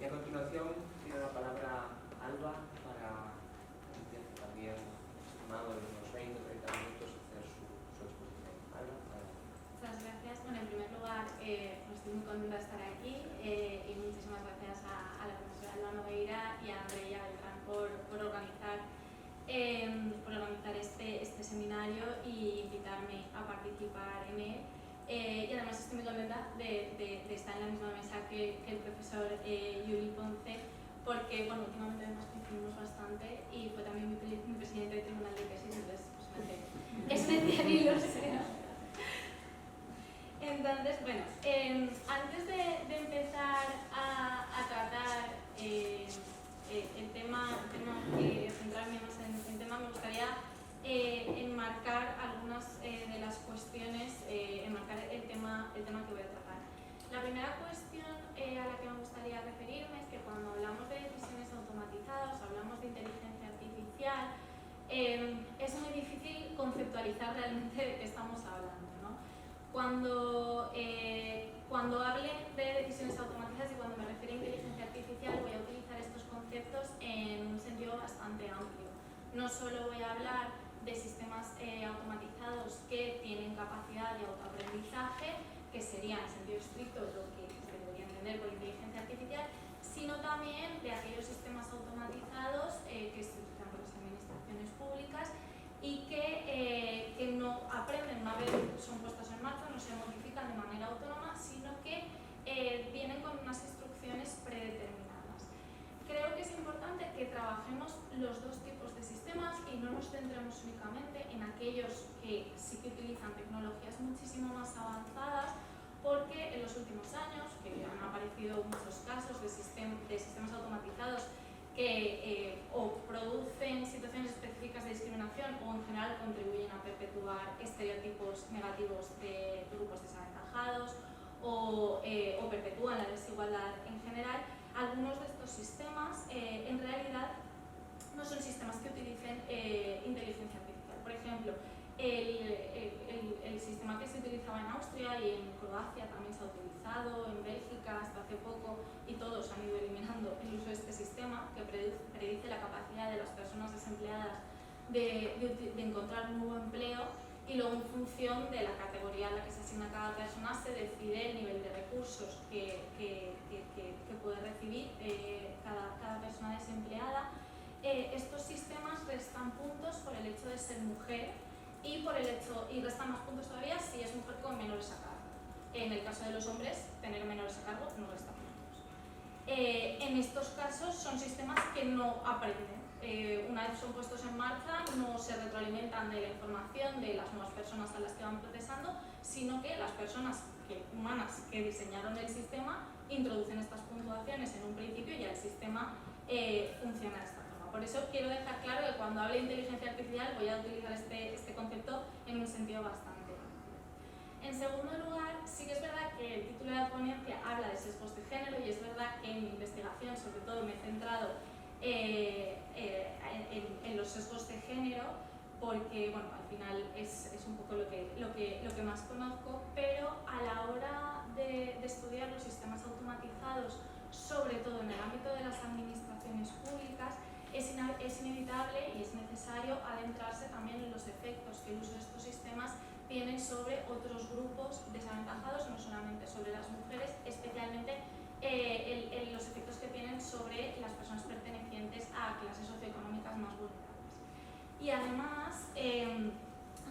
Y a continuación tiene la palabra Alba para también estimado de unos 20-30 minutos hacer su exposición. Alba, muchas gracias. Bueno, en primer lugar, estoy muy contenta de estar aquí y muchísimas gracias a la profesora Alba Nogueira y a Andrea Beltrán por organizar este seminario y invitarme a participar en él. Y además estoy muy contenta de estar en la misma mesa que el profesor Yuli Ponce, porque bueno, últimamente además coincidimos bastante y fue también mi presidente del tribunal de tesis, entonces pues me hace especial ilusión. Entonces, bueno, antes de empezar a tratar el tema centrarme más en el tema, me gustaría enmarcar algunas de las cuestiones, enmarcar el tema que voy a tratar. La primera cuestión a la que me gustaría referirme es que cuando hablamos de decisiones automatizadas, hablamos de inteligencia artificial, es muy difícil conceptualizar realmente de qué estamos hablando, ¿no? Cuando hable de decisiones automatizadas y cuando me refiero a inteligencia artificial, voy a utilizar estos conceptos en un sentido bastante amplio. No solo voy a hablar de sistemas automatizados que tienen capacidad de autoaprendizaje, que sería en sentido estricto lo que se debería entender por inteligencia artificial, sino también de aquellos sistemas automatizados que se utilizan por las administraciones públicas y que no aprenden una vez son puestos en marcha, no se modifican de manera autónoma, sino que vienen con unas instrucciones predeterminadas. Creo que es importante que trabajemos los dos tipos de sistemas y no nos centremos únicamente en aquellos que sí que utilizan tecnologías muchísimo más avanzadas, porque en los últimos años que han aparecido muchos casos de sistemas automatizados que o producen situaciones específicas de discriminación o en general contribuyen a perpetuar estereotipos negativos de grupos desaventajados o perpetúan la desigualdad en general. Algunos de estos sistemas en realidad no son sistemas que utilicen inteligencia artificial. Por ejemplo, el sistema que se utilizaba en Austria y en Croacia también se ha utilizado, en Bélgica hasta hace poco, y todos han ido eliminando el uso de este sistema que predice la capacidad de las personas desempleadas de encontrar un nuevo empleo, y luego en función de la categoría a la que se asigna cada persona se decide el nivel de recursos que puede recibir cada persona desempleada. Estos sistemas restan puntos por el hecho de ser mujer y restan más puntos todavía si es mujer con menores a cargo. En el caso de los hombres, tener menores a cargo no resta puntos. En estos casos son sistemas que no aprenden. Una vez son puestos en marcha, no se retroalimentan de la información de las nuevas personas a las que van procesando, sino que las personas humanas que diseñaron el sistema introducen estas puntuaciones en un principio y el sistema funciona de esta forma. Por eso quiero dejar claro que cuando hable de inteligencia artificial voy a utilizar este concepto en un sentido bastante amplio. En segundo lugar, sí que es verdad que el título de la ponencia habla de sesgos de género y es verdad que en mi investigación sobre todo me he centrado en los sesgos de género porque bueno, al final es un poco lo que más conozco, pero a la hora de estudiar los sistemas automatizados, sobre todo en el ámbito de las administraciones públicas, es inevitable y es necesario adentrarse también en los efectos que el uso de estos sistemas tienen sobre otros grupos desaventajados, no solamente sobre las mujeres, especialmente los efectos que tienen sobre las personas pertenecientes a clases socioeconómicas más vulnerables. Y además, en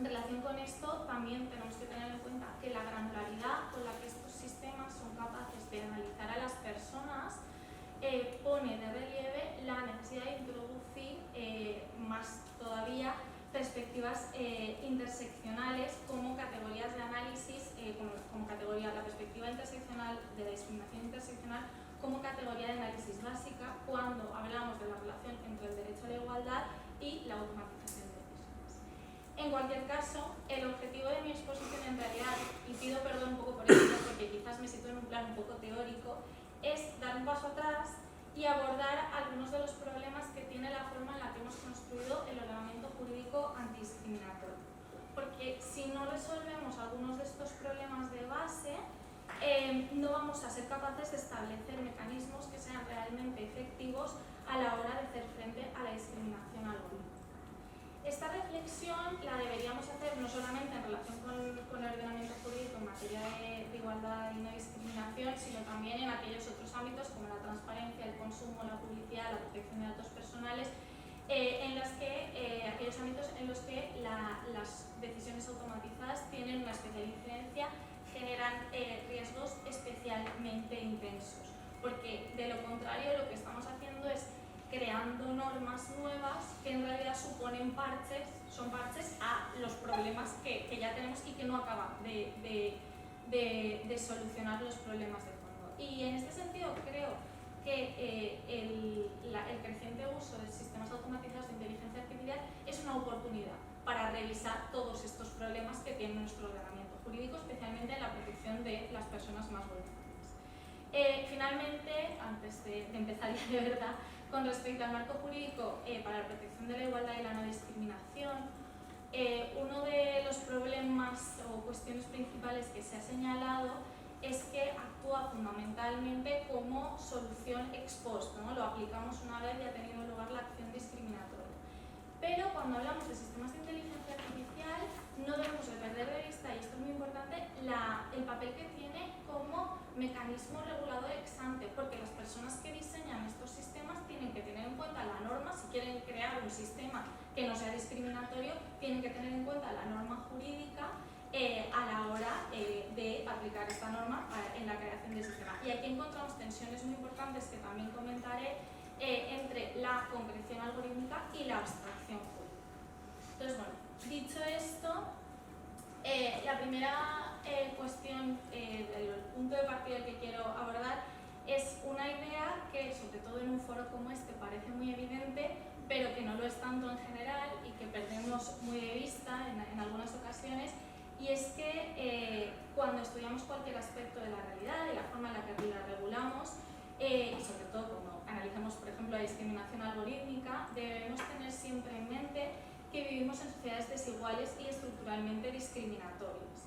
relación con esto, también tenemos que tener en cuenta que la granularidad con la que estos sistemas son capaces de analizar a las personas pone de relieve la necesidad de introducir más todavía perspectivas interseccionales como categorías de análisis, como categoría, la perspectiva interseccional de la discriminación interseccional como categoría de análisis básica cuando hablamos de la relación entre el derecho a la igualdad y la automatización de personas. En cualquier caso, el objetivo de mi exposición en realidad, y pido perdón un poco por esto porque quizás me sitúo en un plan un poco teórico, es dar un paso atrás y abordar algunos de los problemas que tiene la forma en la que hemos construido el ordenamiento jurídico antidiscriminatorio. Porque si no resolvemos algunos de estos problemas de base, no vamos a ser capaces de establecer mecanismos que sean realmente efectivos a la hora de hacer frente a la discriminación algorítmica. Esta reflexión la deberíamos hacer no solamente en relación con el ordenamiento jurídico en materia de igualdad y no discriminación, sino también en aquellos otros ámbitos como la transparencia, el consumo, la publicidad, la protección de datos personales, aquellos ámbitos en los que las decisiones automatizadas tienen una especial incidencia, generan riesgos especialmente intensos, porque de lo contrario lo que estamos haciendo es creando normas nuevas que en realidad suponen son parches a los problemas que ya tenemos y que no acaban de solucionar los problemas de fondo. Y en este sentido creo que el creciente uso de sistemas automatizados de inteligencia artificial es una oportunidad para revisar todos estos problemas que tiene nuestro ordenamiento jurídico, especialmente en la protección de las personas más vulnerables. Finalmente, antes de empezar ya de verdad, con respecto al marco jurídico para la protección de la igualdad y la no discriminación, uno de los problemas o cuestiones principales que se ha señalado es que actúa fundamentalmente como solución ex post, ¿no? Lo aplicamos una vez y ha tenido lugar la acción discriminatoria. Pero cuando hablamos de sistemas de inteligencia artificial, no debemos de perder de vista, y esto es muy importante, el papel que tiene como mecanismo regulador ex ante, porque las personas que diseñan estos sistemas tienen que tener en cuenta la norma. Si quieren crear un sistema que no sea discriminatorio, tienen que tener en cuenta la norma jurídica a la hora de aplicar esta norma en la creación del sistema. Y aquí encontramos tensiones muy importantes que también comentaré entre la concreción algorítmica y la abstracción jurídica. Entonces, bueno, dicho esto, la primera cuestión, el punto de partida que quiero abordar es una idea que, sobre todo en un foro como este, parece muy evidente, pero que no lo es tanto en general y que perdemos muy de vista en algunas ocasiones, y es que cuando estudiamos cualquier aspecto de la realidad, de la forma en la que la regulamos, y sobre todo cuando analizamos, por ejemplo, la discriminación algorítmica, debemos tener siempre en mente que vivimos en sociedades desiguales y estructuralmente discriminatorias.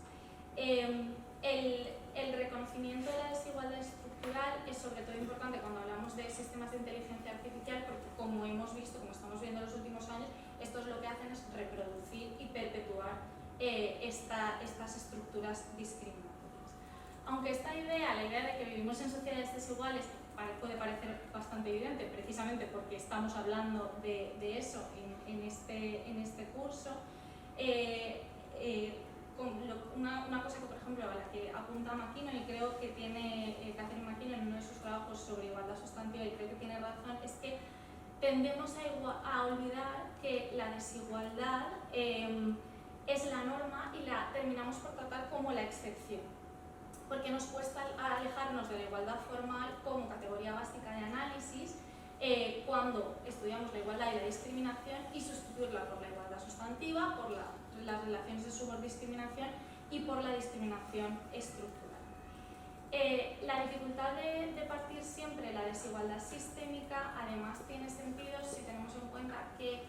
El reconocimiento de la desigualdad estructural es sobre todo importante cuando hablamos de sistemas de inteligencia artificial, porque como hemos visto, como estamos viendo en los últimos años, estos lo que hacen es reproducir y perpetuar estas estructuras discriminatorias. Aunque esta idea, la idea de que vivimos en sociedades desiguales, puede parecer bastante evidente, precisamente porque estamos hablando de eso en este curso, una cosa que, por ejemplo, a la que apunta McKinnon, y creo que tiene Catherine McKinnon en uno de sus trabajos sobre igualdad sustantiva, y creo que tiene razón, es que tendemos a olvidar que la desigualdad es la norma y la terminamos por tratar como la excepción, porque nos cuesta alejarnos de la igualdad formal como categoría básica de análisis cuando estudiamos la igualdad y la discriminación, y sustituirla por la igualdad sustantiva, por las relaciones de subordiscriminación y por la discriminación estructural. La dificultad de partir siempre la desigualdad sistémica además tiene sentido si tenemos en cuenta que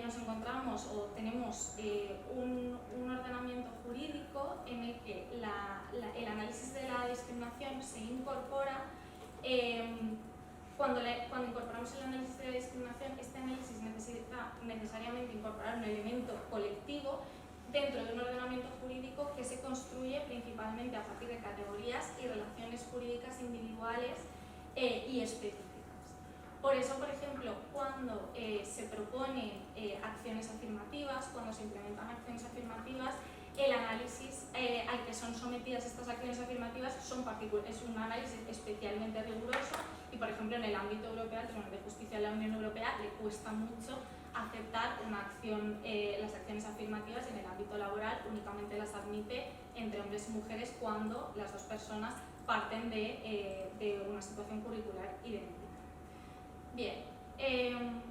nos encontramos o tenemos un ordenamiento jurídico en el que el análisis de la discriminación se incorpora. Cuando incorporamos el análisis de la discriminación, este análisis necesita necesariamente incorporar un elemento colectivo dentro de un ordenamiento jurídico que se construye principalmente a partir de categorías y relaciones jurídicas individuales y específicas. Por eso, por ejemplo, cuando se proponen acciones afirmativas, cuando se implementan acciones afirmativas, el análisis al que son sometidas estas acciones afirmativas es un análisis especialmente riguroso, y, por ejemplo, en el ámbito europeo, el Tribunal de Justicia de la Unión Europea le cuesta mucho aceptar las acciones afirmativas. En el ámbito laboral únicamente las admite entre hombres y mujeres cuando las dos personas parten de una situación curricular idéntica. Bien, el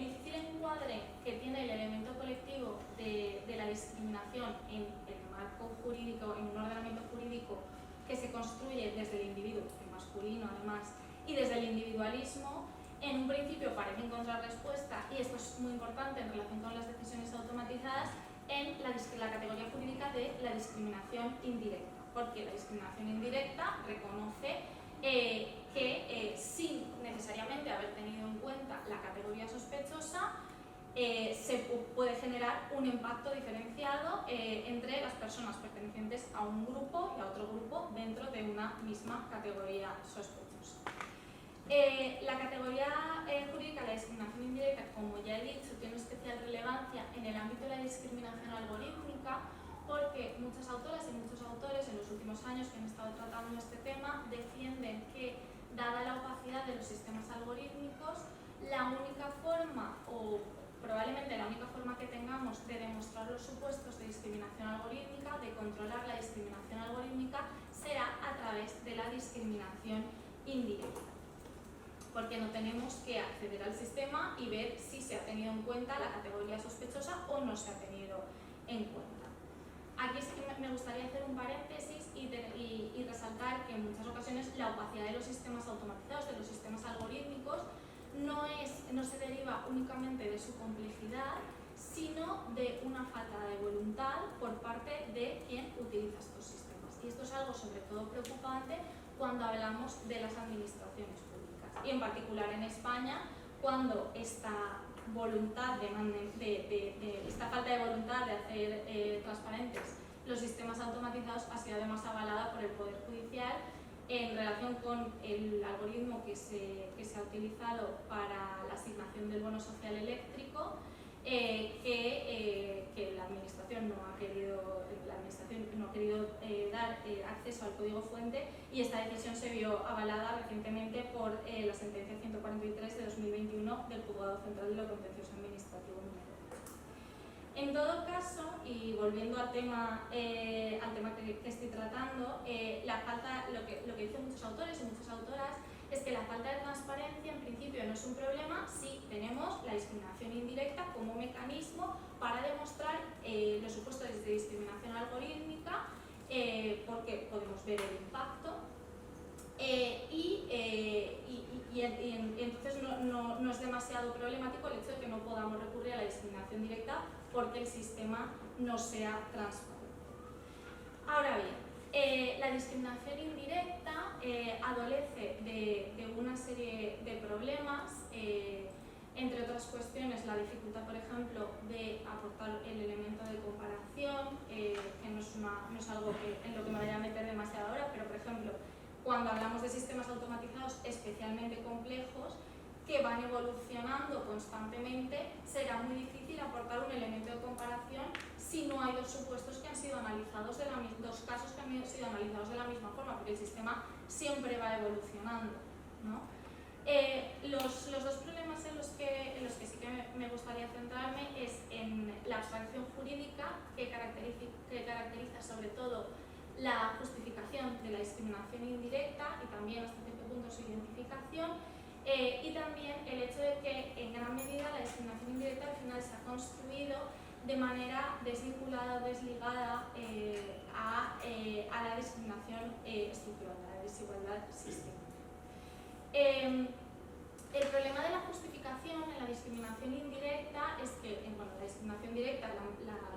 difícil encuadre que tiene el elemento colectivo de la discriminación en el marco jurídico, en un ordenamiento jurídico que se construye desde el individuo, el masculino además, y desde el individualismo, en un principio parece encontrar respuesta, y esto es muy importante en relación con las decisiones automatizadas, en la categoría jurídica jurídica de la discriminación indirecta, porque la discriminación indirecta reconoce que sin necesariamente haber tenido en cuenta la categoría sospechosa, se puede generar un impacto diferenciado entre las personas pertenecientes a un grupo y a otro grupo dentro de una misma categoría sospechosa. La categoría jurídica de la discriminación indirecta, como ya he dicho, tiene especial relevancia en el ámbito de la discriminación algorítmica, porque muchas autoras y muchos autores en los últimos años que han estado tratando este tema defienden que, dada la opacidad de los sistemas algorítmicos, la única forma, o probablemente la única forma que tengamos de demostrar los supuestos de discriminación algorítmica, de controlar la discriminación algorítmica, será a través de la discriminación indirecta, porque no tenemos que acceder al sistema y ver si se ha tenido en cuenta la categoría sospechosa o no se ha tenido en cuenta. Aquí sí que me gustaría hacer un paréntesis y resaltar que en muchas ocasiones la opacidad de los sistemas automatizados, de los sistemas algorítmicos, no se deriva únicamente de su complejidad, sino de una falta de voluntad por parte de quien utiliza estos sistemas. Y esto es algo sobre todo preocupante cuando hablamos de las administraciones públicas. Y en particular en España, cuando esta voluntad esta falta de voluntad de hacer transparentes los sistemas automatizados ha sido además avalada por el Poder Judicial en relación con el algoritmo que se ha utilizado para la asignación del bono social eléctrico, que la administración no ha querido dar acceso al código fuente, y esta decisión se vio avalada recientemente por la sentencia 143 de 2021 del Juzgado Central de lo Contencioso Administrativo número 2. En todo caso, y volviendo al tema que estoy tratando, lo que dicen muchos autores y muchas autoras es que la falta de transparencia en principio no es un problema si tenemos la discriminación indirecta como mecanismo para demostrar los supuestos de discriminación algorítmica, porque podemos ver el impacto y entonces no es demasiado problemático el hecho de que no podamos recurrir a la discriminación directa porque el sistema no sea transparente. Ahora bien, la discriminación indirecta adolece de una serie de problemas, entre otras cuestiones la dificultad, por ejemplo, de aportar el elemento de comparación, que no es algo en lo que me vaya a meter demasiado ahora, pero por ejemplo, cuando hablamos de sistemas automatizados especialmente complejos, que van evolucionando constantemente, será muy difícil aportar un elemento de comparación si no hay dos supuestos que han sido analizados dos casos que han sido analizados de la misma forma, porque el sistema siempre va evolucionando, ¿no? Los dos problemas en los que sí que me gustaría centrarme es en la abstracción jurídica que caracteriza sobre todo la justificación de la discriminación indirecta y también hasta cierto punto su identificación, y también el hecho de que en gran medida la discriminación indirecta al final se ha construido de manera desvinculada o desligada a la discriminación estructural, a la desigualdad sistémica. El problema de la justificación en la discriminación indirecta es que en cuanto a la discriminación directa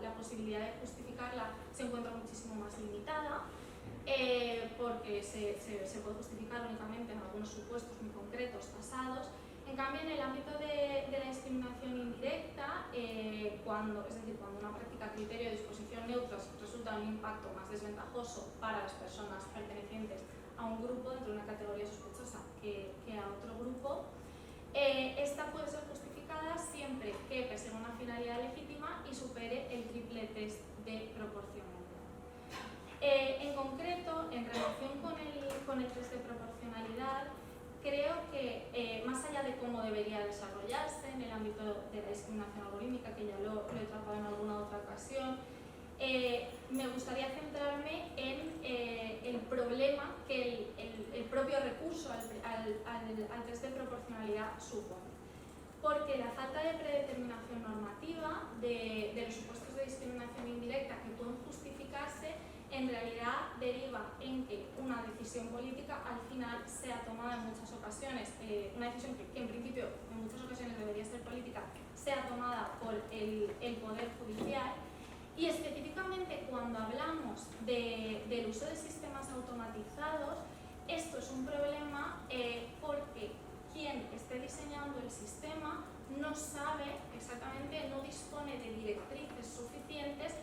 la posibilidad de justificarla se encuentra muchísimo más limitada, porque se puede justificar únicamente en algunos supuestos muy concretos, tasados. En cambio, en el ámbito de la discriminación indirecta, cuando una práctica criterio de disposición neutra resulta un impacto más desventajoso para las personas pertenecientes a un grupo dentro de una categoría sospechosa que a otro grupo, esta puede ser justificada siempre que persiga una finalidad legítima y supere el triple test de proporcionalidad. En concreto, en relación con el test de proporcionalidad, creo que más allá de cómo debería desarrollarse en el ámbito de la discriminación algorítmica, que ya lo he tratado en alguna otra ocasión, me gustaría centrarme en el problema que el propio recurso al test de proporcionalidad supone. Porque la falta de predeterminación normativa de los supuestos de discriminación indirecta que pueden justificarse en realidad deriva en que una decisión política al final sea tomada en muchas ocasiones, una decisión que en principio en muchas ocasiones debería ser política, sea tomada por el Poder Judicial, y específicamente cuando hablamos del uso de sistemas automatizados, esto es un problema porque quien esté diseñando el sistema no sabe exactamente, no dispone de directrices suficientes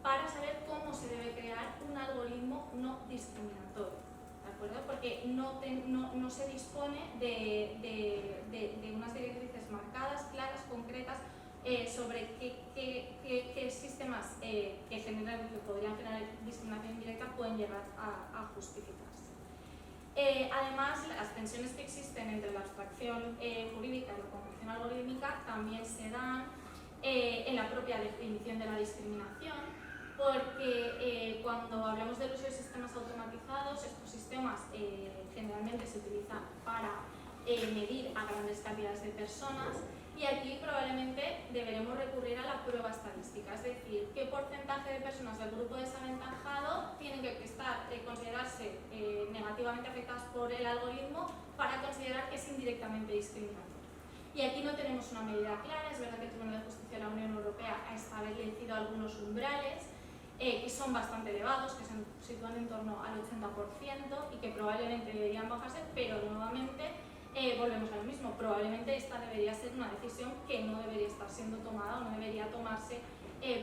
para saber cómo se debe crear un algoritmo no discriminatorio, ¿de acuerdo? Porque no se dispone de unas directrices marcadas, claras, concretas, sobre qué sistemas que podrían generar discriminación indirecta pueden llegar a justificarse. Además, las tensiones que existen entre la abstracción jurídica y la concreción algorítmica también se dan en la propia definición de la discriminación, porque cuando hablamos del uso de sistemas automatizados, estos sistemas generalmente se utilizan para medir a grandes cantidades de personas, y aquí probablemente deberemos recurrir a la prueba estadística, es decir, qué porcentaje de personas del grupo desaventajado tienen que considerarse negativamente afectadas por el algoritmo para considerar que es indirectamente discriminatorio. Y aquí no tenemos una medida clara. Es verdad que el Tribunal de Justicia de la Unión Europea ha establecido algunos umbrales que son bastante elevados, que se sitúan en torno al 80% y que probablemente deberían bajarse, pero nuevamente volvemos a lo mismo. Probablemente esta debería ser una decisión que no debería estar siendo tomada o no debería tomarse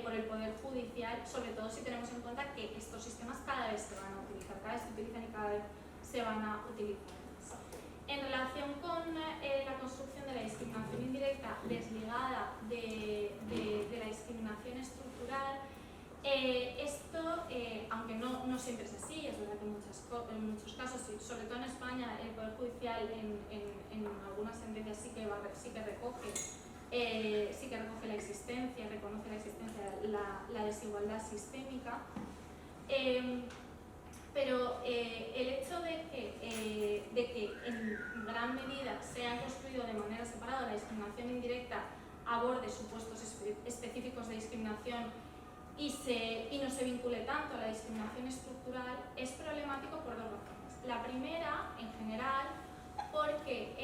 por el Poder Judicial, sobre todo si tenemos en cuenta que estos sistemas cada vez se van a utilizar, cada vez se utilizan y cada vez se van a utilizar. En relación con la construcción de la discriminación indirecta desligada de la discriminación estructural, esto, aunque no siempre es así, es verdad que en muchos casos, y sobre todo en España, el Poder Judicial en algunas sentencias sí que recoge la existencia, reconoce la existencia de la desigualdad sistémica. Pero el hecho de que en gran medida se haya construido de manera separada la discriminación indirecta, aborde supuestos específicos de discriminación y no se vincule tanto a la discriminación estructural, es problemático por dos razones. La primera, en general, porque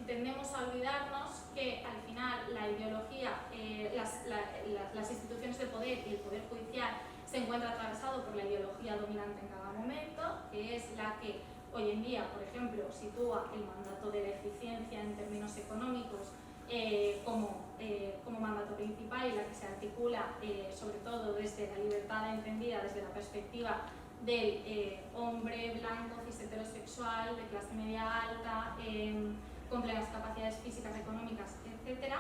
tendemos a olvidarnos que al final la ideología, las instituciones de poder y el Poder Judicial se encuentra atravesado por la ideología dominante en cada momento, que es la que hoy en día, por ejemplo, sitúa el mandato de la eficiencia en términos económicos como mandato principal, y la que se articula sobre todo desde la libertad entendida desde la perspectiva del hombre blanco, cis heterosexual, de clase media alta, con plenas capacidades físicas, económicas, etc.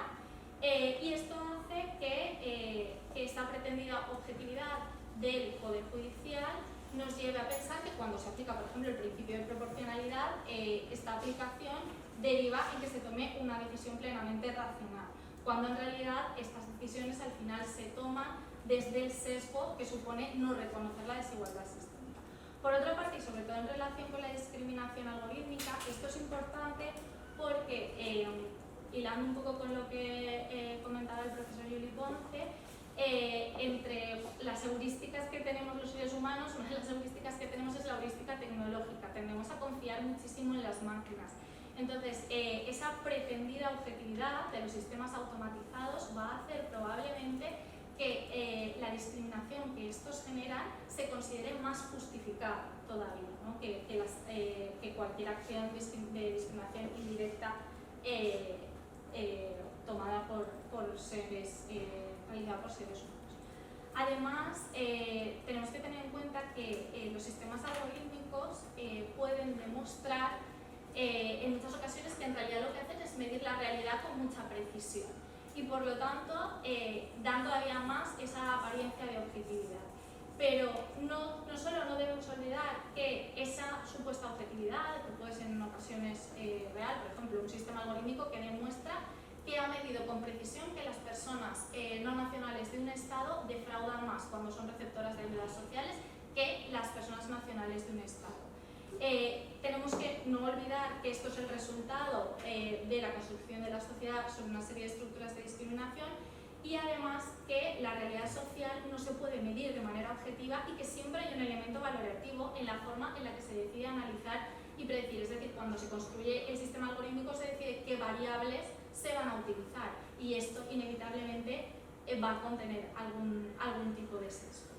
Y esto hace que esta pretendida objetividad del Poder Judicial nos lleve a pensar que cuando se aplica, por ejemplo, el principio de proporcionalidad, esta aplicación deriva en que se tome una decisión plenamente racional, cuando en realidad estas decisiones al final se toman desde el sesgo que supone no reconocer la desigualdad sistémica. Por otra parte, y sobre todo en relación con la discriminación algorítmica, esto es importante porque, hilando un poco con lo que comentaba el profesor Yuli Ponce, entre las heurísticas que tenemos los seres humanos, una de las heurísticas que tenemos es la heurística tecnológica. Tendemos a confiar muchísimo en las máquinas. Entonces, esa pretendida objetividad de los sistemas automatizados va a hacer probablemente que la discriminación que estos generan se considere más justificada todavía, ¿no? que cualquier acción de discriminación indirecta tomada por seres, realizada por seres humanos. Además, tenemos que tener en cuenta que los sistemas algorítmicos pueden demostrar en muchas ocasiones que en realidad lo que hacen es medir la realidad con mucha precisión y por lo tanto dan todavía más esa apariencia de objetividad. Pero no solo no debemos olvidar que esa supuesta objetividad, que puede ser en ocasiones real, por ejemplo un sistema algorítmico que demuestra que ha medido con precisión que las personas no nacionales de un Estado defraudan más cuando son receptoras de ayudas sociales que las personas nacionales de un Estado. Tenemos que no olvidar que esto es el resultado de la construcción de la sociedad sobre una serie de estructuras de discriminación y además que la realidad social no se puede medir de manera objetiva y que siempre hay un elemento valorativo en la forma en la que se decide analizar y predecir. Es decir, cuando se construye el sistema algorítmico se decide qué variables se van a utilizar y esto inevitablemente va a contener algún tipo de sesgo.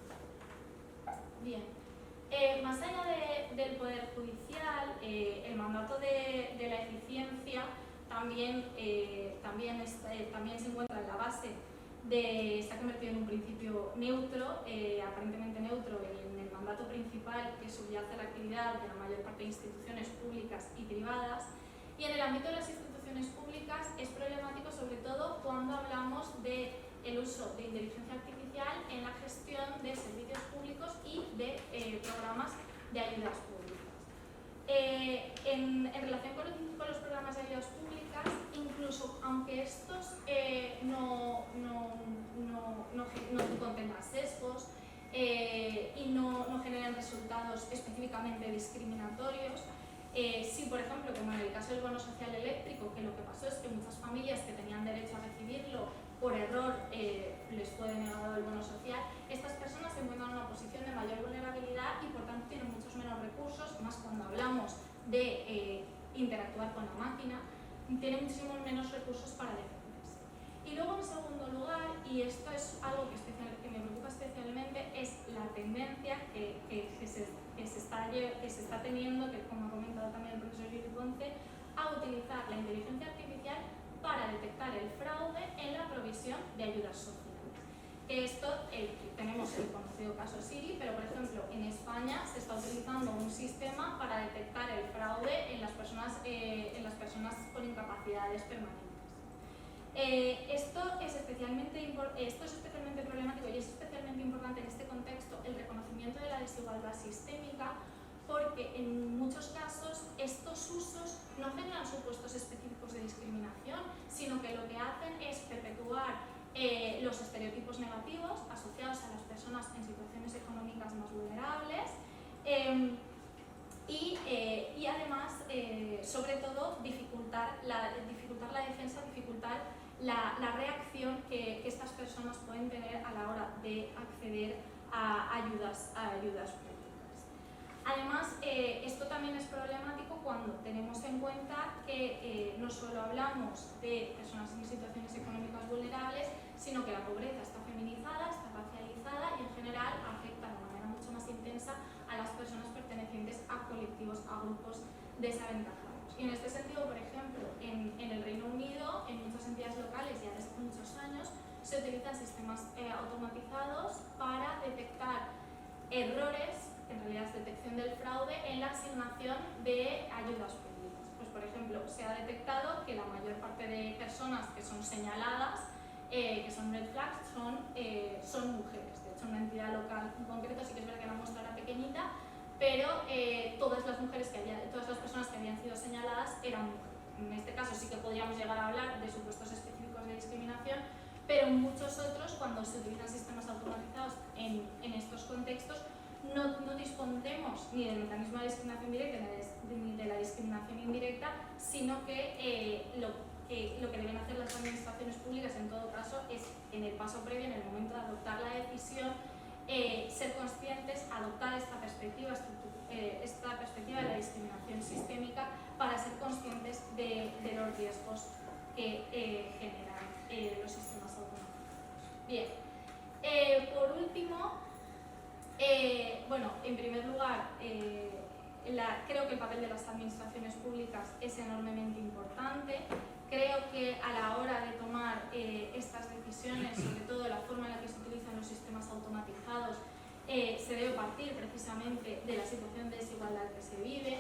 Bien, más allá del Poder Judicial, el mandato de la eficiencia también se encuentra en la base se ha convertido en un principio neutro, aparentemente neutro, en el mandato principal que subyace a la actividad de la mayor parte de instituciones públicas y privadas. Y en el ámbito de las instituciones públicas es problemático sobre todo cuando hablamos del uso de inteligencia artificial en la gestión de servicios públicos y de programas de ayudas públicas. En relación con los programas de ayudas públicas, incluso aunque estos no contengan sesgos y no generen resultados específicamente discriminatorios, si por ejemplo, como en el caso del bono social eléctrico, que lo que pasó es que muchas familias que tenían derecho a recibirlo por error les fue denegado el bono social, estas personas se encuentran en una posición de mayor vulnerabilidad y por tanto tienen muchos menos recursos, más cuando hablamos de interactuar con la máquina, tienen muchísimos menos recursos para defenderse. Y luego en segundo lugar, y esto es algo que me preocupa especialmente, es la tendencia que se está teniendo, que como ha comentado también el profesor Yuri Ponce, a utilizar la inteligencia artificial para detectar el fraude en la provisión de ayudas sociales. Esto, tenemos el conocido caso Siri, pero por ejemplo en España se está utilizando un sistema para detectar el fraude en las personas con incapacidades permanentes. Esto es especialmente problemático y es especialmente importante en este contexto el reconocimiento de la desigualdad sistémica, porque en muchos casos estos usos no generan supuestos específicos de discriminación, sino que lo que hacen es perpetuar los estereotipos negativos asociados a las personas en situaciones económicas más vulnerables y además, sobre todo, dificultar la defensa, dificultar la reacción que estas personas pueden tener a la hora de acceder a ayudas públicas. Además, esto también es problemático cuando tenemos en cuenta que no solo hablamos de personas en situaciones económicas vulnerables, sino que la pobreza está feminizada, está racializada y en general afecta de manera mucho más intensa a las personas pertenecientes a colectivos, a grupos desaventajados. Y en este sentido, por ejemplo, en el Reino Unido, en muchas entidades locales ya desde muchos años, se utilizan sistemas automatizados para detectar errores, en realidad es detección del fraude, en la asignación de ayudas públicas. Pues, por ejemplo, se ha detectado que la mayor parte de personas que son señaladas, que son red flags, son mujeres. De hecho, en una entidad local en concreto sí que es verdad que la muestra era pequeñita, pero todas las personas que habían sido señaladas eran mujeres. En este caso sí que podríamos llegar a hablar de supuestos específicos de discriminación, pero en muchos otros, cuando se utilizan sistemas automatizados en estos contextos, no disponemos ni del mecanismo de discriminación directa ni de la discriminación indirecta, sino que lo que deben hacer las administraciones públicas en todo caso es, en el paso previo, en el momento de adoptar la decisión, ser conscientes, adoptar esta perspectiva de la discriminación sistémica para ser conscientes de los riesgos que generan los sistemas automatizados. Bien, por último, bueno, en primer lugar, creo que el papel de las administraciones públicas es enormemente importante. Creo que a la hora de tomar estas decisiones, sobre todo la forma en la que se utilizan los sistemas automatizados, se debe partir precisamente de la situación de desigualdad que se vive.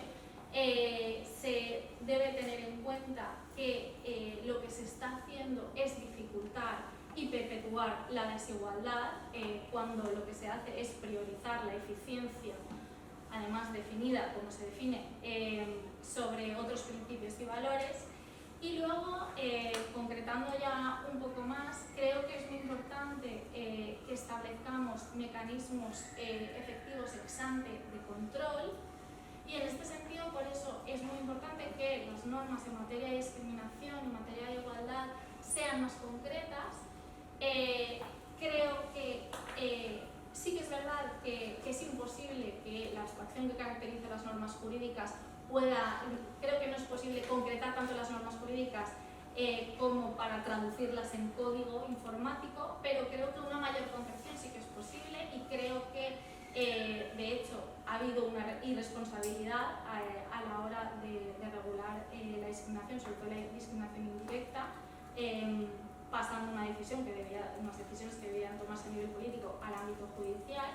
Se debe tener en cuenta que lo que se está haciendo es dificultar y perpetuar la desigualdad cuando lo que se hace es priorizar la eficiencia, además definida como se define, sobre otros principios y valores. Y luego, concretando ya un poco más, creo que es muy importante que establezcamos mecanismos efectivos ex ante de control, y en este sentido, por eso es muy importante que las normas en materia de discriminación, en materia de igualdad, sean más concretas. Creo que sí que es verdad que es imposible que la abstracción que caracteriza las normas jurídicas creo que no es posible concretar tanto las normas jurídicas como para traducirlas en código informático, pero creo que una mayor concreción sí que es posible y creo que, de hecho, ha habido una irresponsabilidad a la hora de regular la discriminación, sobre todo la discriminación indirecta, pasando unas decisiones que debían tomarse a nivel político al ámbito judicial.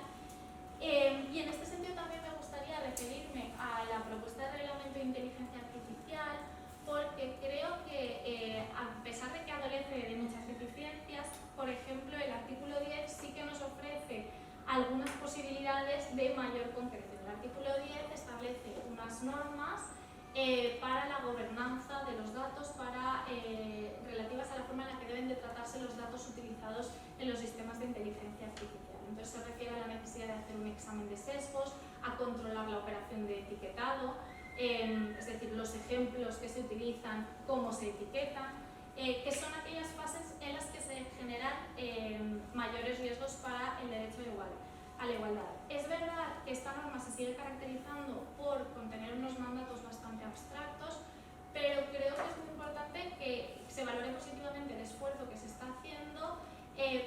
Y en este sentido también me gustaría referirme a la propuesta de reglamento de inteligencia artificial, porque creo que a pesar de que adolece de muchas deficiencias, por ejemplo, el artículo 10 sí que nos ofrece algunas posibilidades de mayor concreción. El artículo 10 establece unas normas para la gobernanza de los datos, relativas a la forma en la que deben de tratarse los datos utilizados en los sistemas de inteligencia artificial. Entonces se refiere a la necesidad de hacer un examen de sesgos, a controlar la operación de etiquetado, es decir, los ejemplos que se utilizan, cómo se etiquetan, que son aquellas fases en las que se generan mayores riesgos para el derecho a la igualdad. Es verdad que esta norma se sigue caracterizando por contener unos mandatos bastante abstractos, pero creo que es muy importante que se valore positivamente el esfuerzo que se está haciendo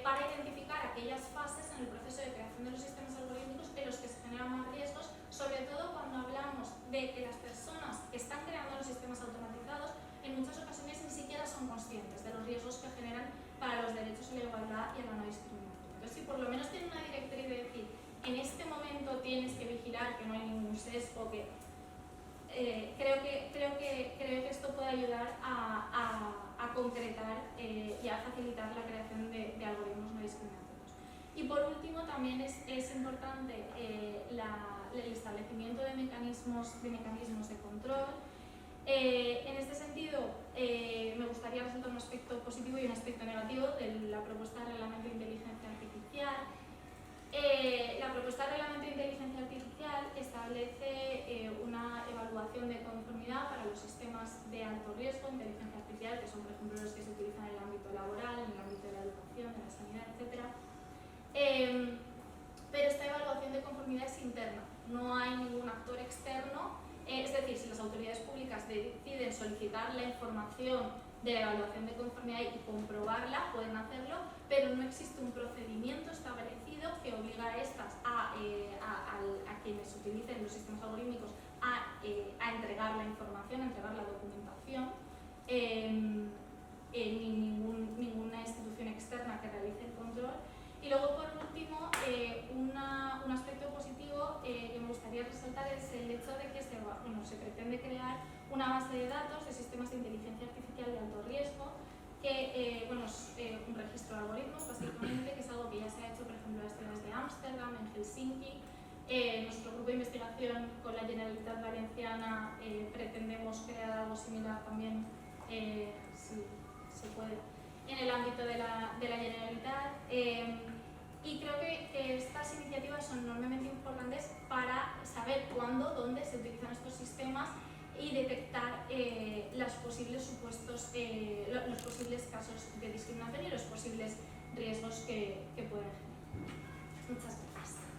para identificar aquellas fases en el proceso de creación de los sistemas algorítmicos en los que se generan más riesgos, sobre todo cuando hablamos de que las personas que están creando los sistemas automatizados en muchas ocasiones ni siquiera son conscientes de los riesgos que generan para los derechos a la igualdad y a la no discriminación. Entonces, si por lo menos tienen una directriz de decir, en este momento tienes que vigilar que no hay ningún sesgo, creo que esto puede ayudar a concretar y a facilitar la creación de algoritmos no discriminatorios. Y por último, también es importante el establecimiento de mecanismos de control. En este sentido, me gustaría resaltar un aspecto positivo y un aspecto negativo de la propuesta de reglamento de inteligencia artificial. La propuesta de reglamento de inteligencia artificial establece una evaluación de conformidad para los sistemas de alto riesgo de inteligencia artificial, que son, por ejemplo, los que se utilizan en el ámbito laboral, en el ámbito de la educación, de la sanidad, etc. Pero esta evaluación de conformidad es interna, no hay ningún actor externo. Es decir, si las autoridades públicas deciden solicitar la información de la evaluación de conformidad y comprobarla, pueden hacerlo, pero no existe un procedimiento establecido que obliga a estas, a quienes utilicen los sistemas algorítmicos, a entregar la información, a entregar la documentación, ni ninguna institución externa que realice el control. Y luego, por último, un aspecto positivo que me gustaría resaltar es el hecho de que se pretende crear una base de datos de sistemas de inteligencia artificial de alto riesgo, que es un registro de algoritmos, básicamente, que es algo que ya se ha hecho, por ejemplo, en las ciudades de Ámsterdam, en Helsinki. Nuestro grupo de investigación con la Generalitat Valenciana pretendemos crear algo similar también, si se puede, en el ámbito de la Generalitat. Y creo que estas iniciativas son enormemente importantes para saber cuándo, dónde se utilizan estos sistemas y detectar los posibles casos de discriminación y los posibles riesgos que pueden generar. Muchas gracias.